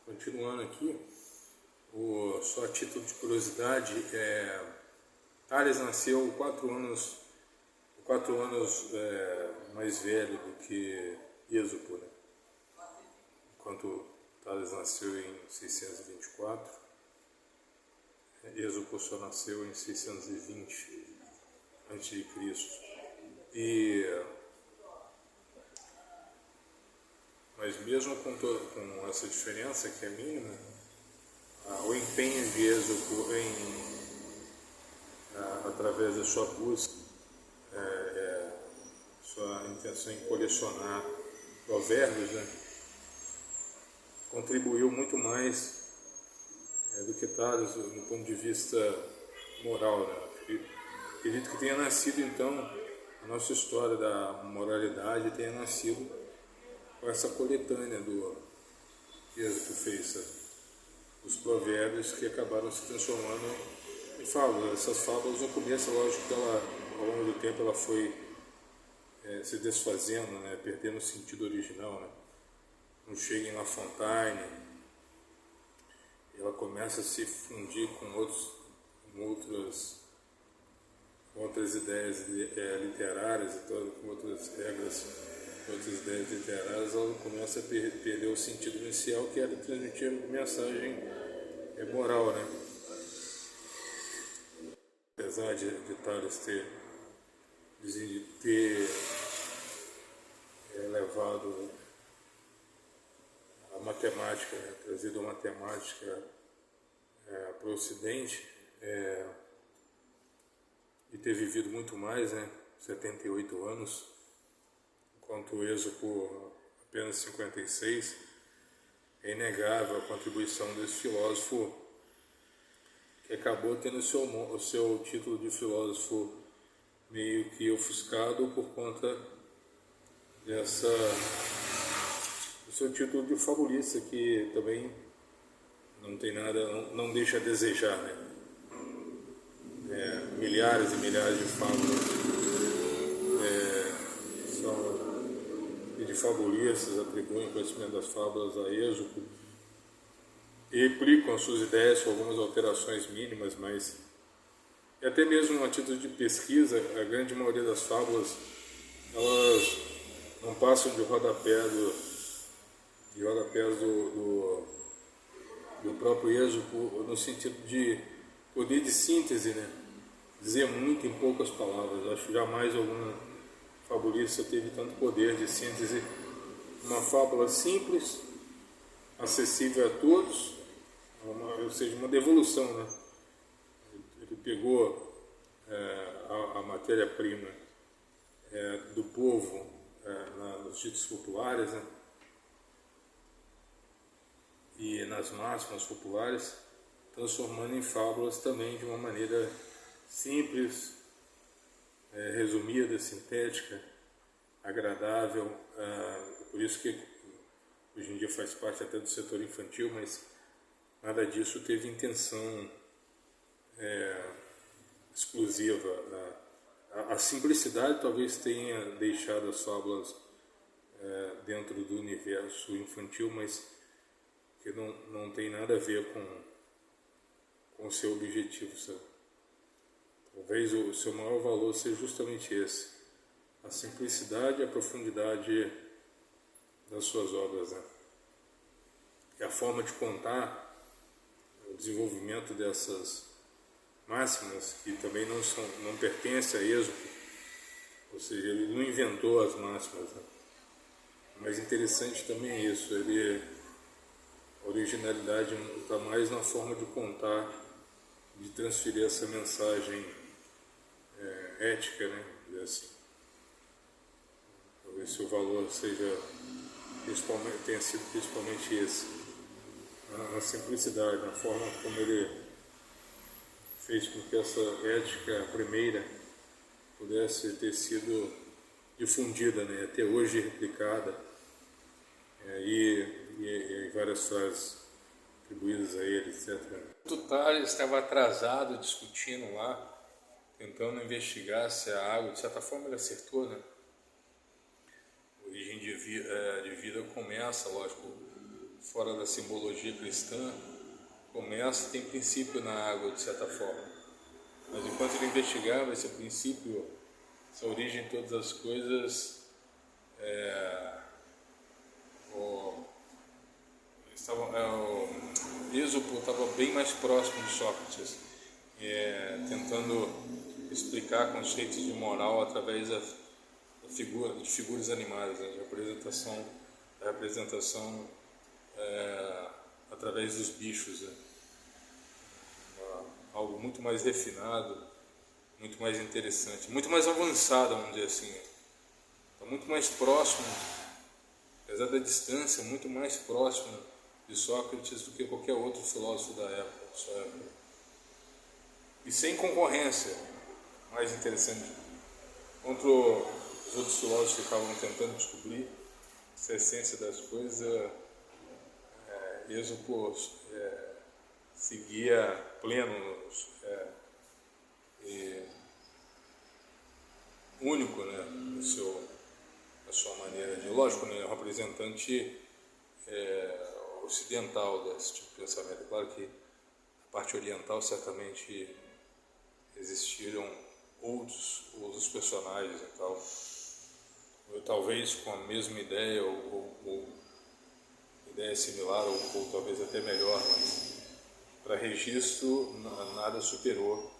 Continuando aqui, só a título de curiosidade, Tales nasceu 4 anos mais velho do que Êxopo, né? Enquanto Tales nasceu em 624, Êxopo só nasceu em 620 a.C. Mas mesmo com essa diferença, que é mínima, o empenho de Êxopo através da sua busca, sua intenção em colecionar provérbios, né, contribuiu muito mais do que Tales no ponto de vista moral, né? Acredito que tenha nascido, então, a nossa história da moralidade tenha nascido com essa coletânea que Êxopo fez, os provérbios, que acabaram se transformando em fábulas. Essas fábulas, no começo, lógico que ao longo do tempo ela foi se desfazendo, né, perdendo o sentido original, né? Não chega em La Fontaine, ela começa a se fundir com outras ideias literárias, com outras regras, outras ideias literárias. Ela começa a perder o sentido inicial, que era transmitir mensagem moral, né? Apesar de Tales ter levado a matemática, né, trazido a matemática para o Ocidente, e ter vivido muito mais, né, 78 anos, enquanto Êxopo apenas 56, é inegável a contribuição desse filósofo, que acabou tendo o seu título de filósofo meio que ofuscado por conta do seu título de fabulista, que também não tem nada, não deixa a desejar, né? Milhares e milhares de fábulas de fabulistas atribuem o conhecimento das fábulas a Êxopo e replicam as suas ideias com algumas alterações mínimas, mas até mesmo a título de pesquisa, a grande maioria das fábulas, elas não passam de rodapés do próprio Êxopo, no sentido de poder de síntese, né? Dizer muito em poucas palavras. Acho que jamais algum fabulista teve tanto poder de síntese. Uma fábula simples, acessível a todos, ou seja, uma devolução, né? Ele pegou a matéria-prima do povo nos ditos populares, né, e nas máximas populares, transformando em fábulas também de uma maneira simples, resumida, sintética, agradável. Por isso que hoje em dia faz parte até do setor infantil, mas nada disso teve intenção exclusiva. A simplicidade talvez tenha deixado as fábulas dentro do universo infantil, mas que não tem nada a ver com o seu objetivo, sabe? Talvez o seu maior valor seja justamente esse, a simplicidade e a profundidade das suas obras, né? E a forma de contar o desenvolvimento dessas máximas, que também não pertencem a Êxopo, ou seja, ele não inventou as máximas, né? Mas interessante também é isso, a originalidade está mais na forma de contar, de transferir essa mensagem ética, né? Assim. Talvez seu valor tenha sido principalmente esse, na simplicidade, na forma como ele fez com que essa ética primeira pudesse ter sido difundida, né? Até hoje replicada, e várias frases atribuídas a ele, etc. O Tales estava atrasado discutindo lá, tentando investigar se a água, de certa forma ele acertou, né? A origem de vida começa, lógico, fora da simbologia cristã, começa, tem princípio na água, de certa forma. Mas enquanto ele investigava esse princípio, essa origem de todas as coisas, o Êxopo estava bem mais próximo de Sócrates, tentando explicar conceitos de moral através de figuras animadas, né, de representação através dos bichos, né? Algo muito mais refinado, muito mais interessante, muito mais avançado, vamos dizer assim. Está muito mais próximo, apesar da distância, muito mais próximo de Sócrates do que qualquer outro filósofo da época, de sua época. E sem concorrência, mais interessante. Enquanto os outros filósofos ficavam tentando descobrir essa essência das coisas, Êxopo seguia pleno e único, né, na sua maneira de... Lógico, né, um representante ocidental desse tipo de pensamento. Claro que na parte oriental certamente existiram outros personagens e tal, talvez com a mesma ideia ou ideia similar ou talvez até melhor, mas para registro nada superou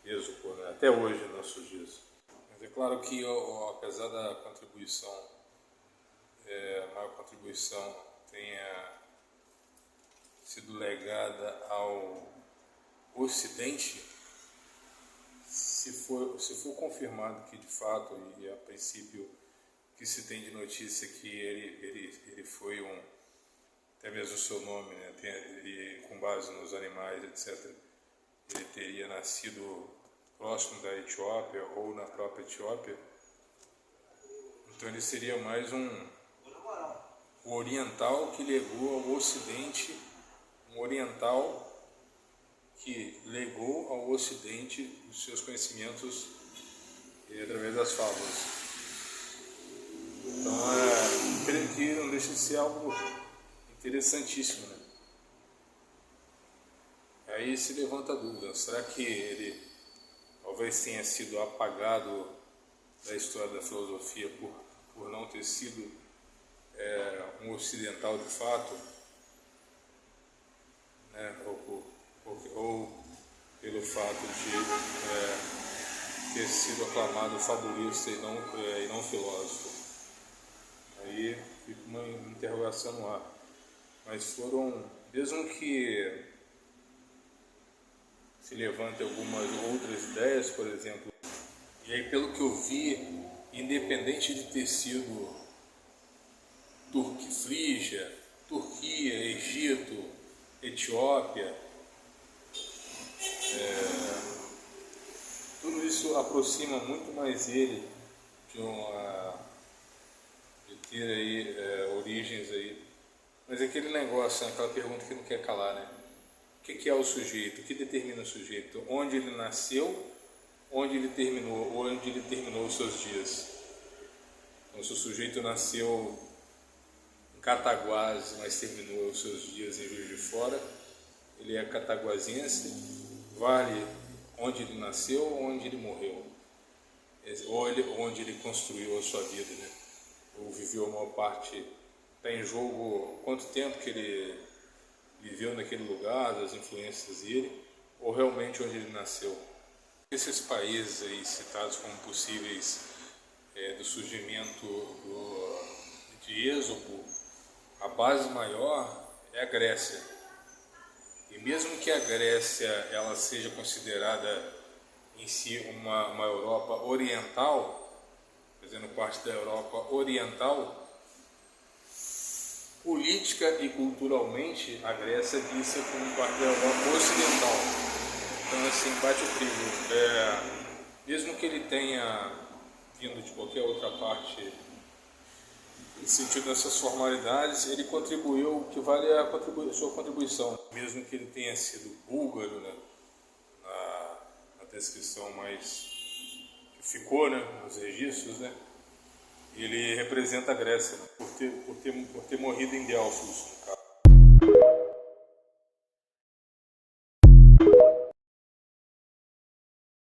Êxopo, né? Até hoje, nos nossos dias. Mas é claro que apesar da contribuição, a maior contribuição tenha sido legada ao Ocidente, se for confirmado que de fato, e a princípio que se tem de notícia que ele foi até mesmo o seu nome, né, com base nos animais, etc., ele teria nascido próximo da Etiópia ou na própria Etiópia, então ele seria mais o oriental que legou ao Ocidente, um oriental que legou ao Ocidente os seus conhecimentos através das fábulas. Então, creio que não deixa de ser algo interessantíssimo, né? Aí se levanta a dúvida, será que ele talvez tenha sido apagado da história da filosofia por não ter sido um ocidental de fato, né? Ou pelo fato de ter sido aclamado fabulista e não filósofo? Aí fica uma interrogação no ar. Mas mesmo que se levantem algumas outras ideias, por exemplo, e aí pelo que eu vi, independente de ter sido Frígia, Turquia, Egito, Etiópia, tudo isso aproxima muito mais ele de ter aí origens aí. Mas é aquele negócio, né, aquela pergunta que não quer calar, né? O que é o sujeito? O que determina o sujeito? Onde ele nasceu, onde ele terminou os seus dias. Então, se o sujeito nasceu em Cataguases, mas terminou os seus dias em Juiz de Fora, ele é cataguasense, vale onde ele nasceu ou onde ele morreu, ou onde ele construiu a sua vida, né? Ou viveu a maior parte. Está em jogo quanto tempo que ele viveu naquele lugar, as influências dele, ou realmente onde ele nasceu. Esses países aí citados como possíveis do surgimento de Êxopo, a base maior é a Grécia. E mesmo que a Grécia ela seja considerada em si uma Europa oriental, fazendo parte da Europa oriental, política e culturalmente a Grécia vista como parte da Europa ocidental. Então assim, bate o trigo. Mesmo que ele tenha vindo de qualquer outra parte, em sentido dessas formalidades, ele contribuiu o que vale a sua contribuição. Mesmo que ele tenha sido búlgaro, né, na descrição mais que ficou, né, nos registros, né, ele representa a Grécia, né, por ter morrido em Delfos.